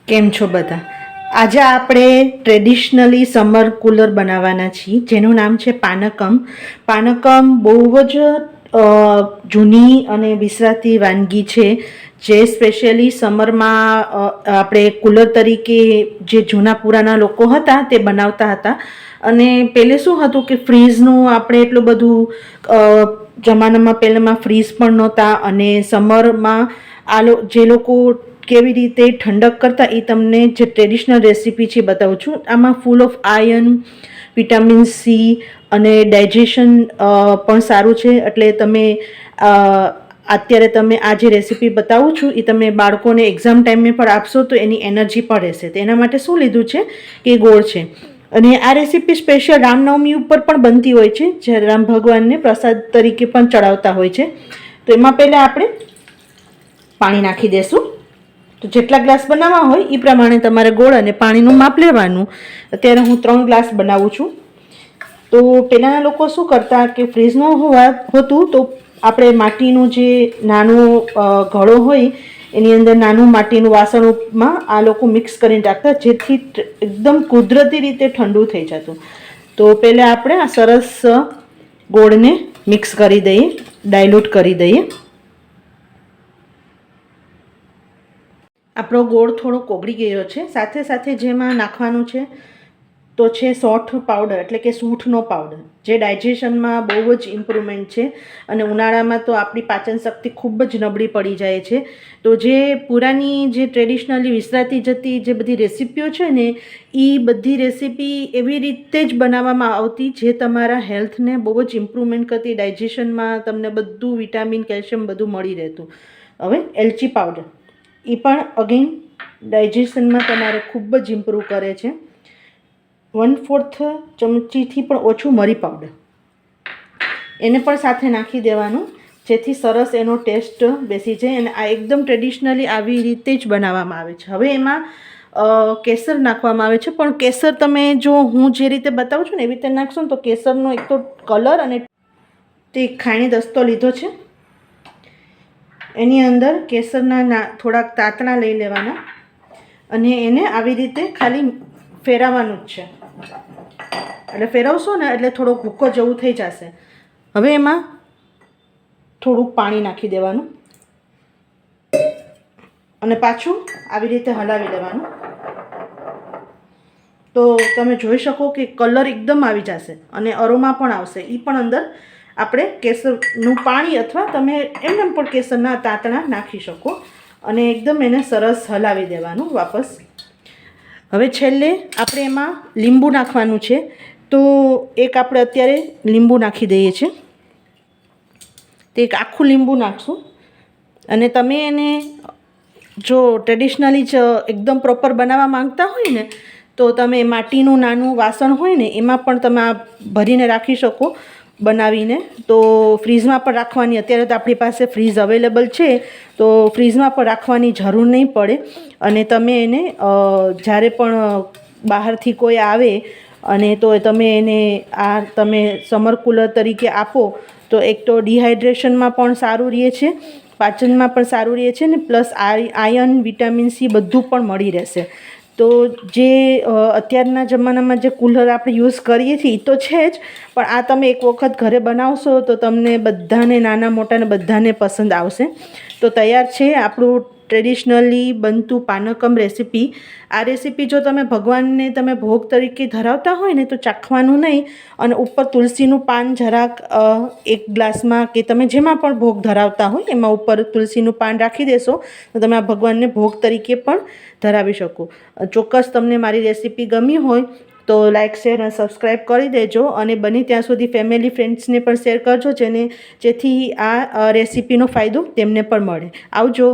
કેમ છો બધા? આજે આપણે ટ્રેડિશનલી સમર કુલર બનાવવાના છીએ, જેનું નામ છે પાનકમ. પાનકમ બહુ જ જૂની અને વિસરાતી વાનગી છે, જે સ્પેશિયલી સમરમાં આપણે કુલર તરીકે જે જૂના પુરાના લોકો હતા તે બનાવતા હતા. અને પહેલે શું હતું કે ફ્રીઝનું આપણે એટલું બધું જમાનામાં પહેલાંમાં ફ્રીઝ પણ નહોતા, અને સમરમાં જે લોકો કેવી રીતે ઠંડક કરતા એ તમને જે ટ્રેડિશનલ રેસીપી છે બતાવું છું. આમાં full of iron, vitamin C અને ડાયજેશન પણ સારું છે. એટલે તમે અત્યારે તમે આ જે રેસીપી બતાવું છું એ તમે બાળકોને એક્ઝામ ટાઈમે પણ આપશો તો એની એનર્જી પણ રહેશે. તો એના માટે શું લીધું છે કે ગોળ છે. અને આ રેસીપી સ્પેશિયલ રામનવમી ઉપર પણ બનતી હોય છે, જે રામ ભગવાનને પ્રસાદ તરીકે પણ ચડાવતા હોય છે. તો એમાં પહેલાં આપણે પાણી નાખી દઈશું. તો જેટલા ગ્લાસ બનાવવા હોય એ પ્રમાણે તમારે ગોળ અને પાણીનું માપ લેવાનું. અત્યારે હું 3 ગ્લાસ બનાવું છું. તો પહેલાંના લોકો શું કરતા કે ફ્રીજનું હોતું તો આપણે માટીનું જે નાનું ઘડો હોય એની અંદર નાનું માટીનું વાસણમાં આ લોકો મિક્સ કરીને રાખતા, જેથી એકદમ કુદરતી રીતે ઠંડુ થઈ જતું. તો પહેલાં આપણે આ સરસ ગોળને મિક્સ કરી દઈએ, ડાયલ્યુટ કરી દઈએ. આપણો ગોળ થોડો ઓગળી ગયો છે. સાથે સાથે જેમાં નાખવાનું છે તો છે સૌઠ પાવડર, એટલે કે સૂંઠનો પાવડર, જે ડાયજેશનમાં બહુ જ ઇમ્પ્રુવમેન્ટ છે. અને ઉનાળામાં તો આપણી પાચન શક્તિ ખૂબ જ નબળી પડી જાય છે. તો જે પુરાની જે ટ્રેડિશનલી વિસરાતી જતી જે બધી રેસીપીઓ છે ને, એ બધી રેસીપી એવી રીતે જ બનાવવામાં આવતી જે તમારા હેલ્થને બહુ જ ઇમ્પ્રુવમેન્ટ કરતી, ડાયજેશનમાં તમને બધું વિટામિન, કેલ્શિયમ બધું મળી રહેતું. હવે એલચી પાવડર, એ પણ અગેન ડાયજેશનમાં તમારે ખૂબ જ ઇમ્પ્રૂવ કરે છે. 1/4 ચમચીથી પણ ઓછું મરી પાવડર, એને પણ સાથે નાખી દેવાનું, જેથી સરસ એનો ટેસ્ટ બેસી જાય. અને આ એકદમ ટ્રેડિશનલી આવી રીતે જ બનાવવામાં આવે છે. હવે એમાં કેસર નાખવામાં આવે છે, પણ કેસર તમે જો હું જે રીતે બતાવું છું ને એવી રીતે નાખશો ને તો કેસરનો એક તો કલર અને તે ખાયણી દસ્તો લીધો છે. એની અંદર કેસરના થોડાક તાતણા લઈ લેવાના અને એને આવી રીતે ખાલી ફેરવવાનું જ છે. એટલે ફેરવશો ને એટલે થોડો ભૂકો જેવું થઈ જશે. હવે એમાં થોડુંક પાણી નાખી દેવાનું અને પાછું આવી રીતે હલાવી લેવાનું. તો તમે જોઈ શકો કે કલર એકદમ આવી જશે અને અરોમા પણ આવશે. એ પણ અંદર આપણે કેસરનું પાણી અથવા તમે એમને પણ કેસરના તાતણા નાખી શકો અને એકદમ એને સરસ હલાવી દેવાનું વાપસ. હવે છેલ્લે આપણે એમાં લીંબુ નાખવાનું છે. તો એક આપણે અત્યારે લીંબુ નાખી દઈએ છીએ. તે એક આખું લીંબુ નાખશું. અને તમે એને જો ટ્રેડિશનલી જ એકદમ પ્રોપર બનાવવા માંગતા હોય ને તો તમે માટીનું નાનું વાસણ હોય ને એમાં પણ તમે આ ભરીને રાખી શકો બનાવીને. તો ફ્રીઝમાં પણ રાખવાની, અત્યારે તો આપણી પાસે ફ્રીઝ અવેલેબલ છે, તો ફ્રીઝમાં પણ રાખવાની જરૂર નહીં પડે. અને તમે એને જ્યારે પણ બહારથી કોઈ આવે અને તો તમે એને આ તમે સમર કુલર તરીકે આપો તો એક તો ડિહાઇડ્રેશનમાં પણ સારું રહે છે, પાચનમાં પણ સારું રહે છે, ને પ્લસ આયર્ન, વિટામિન સી બધું પણ મળી રહેશે. તો જે અત્યારના જમાનામાં જે કુલર આપણે યુઝ કરીએ છીએ એ તો છે જ, પણ આ તમે એક વખત ઘરે બનાવશો તો તમને બધાને, નાના મોટાને બધાને પસંદ આવશે. તો તૈયાર છે આપણું ટ્રેડિશનલી બનતું પાનકમ રેસીપી. આ રેસીપી જો તમે ભગવાનને તમે ભોગ તરીકે ધરાવતા હોય ને તો ચાખવાનું નહીં, અને ઉપર તુલસીનું પાન જરાક એક ગ્લાસમાં કે તમે જેમાં પણ ભોગ ધરાવતા હોય એમાં ઉપર તુલસીનું પાન રાખી દેશો તો તમે આ ભગવાનને ભોગ તરીકે પણ ધરાવી શકો. ચોક્કસ તમને મારી રેસીપી ગમી હોય તો લાઇક, શેર અને સબસ્ક્રાઈબ કરી દેજો. અને બને ત્યાં સુધી ફેમિલી, ફ્રેન્ડ્સને પણ શેર કરજો જેથી આ રેસીપીનો ફાયદો તેમને પણ મળે. આવજો.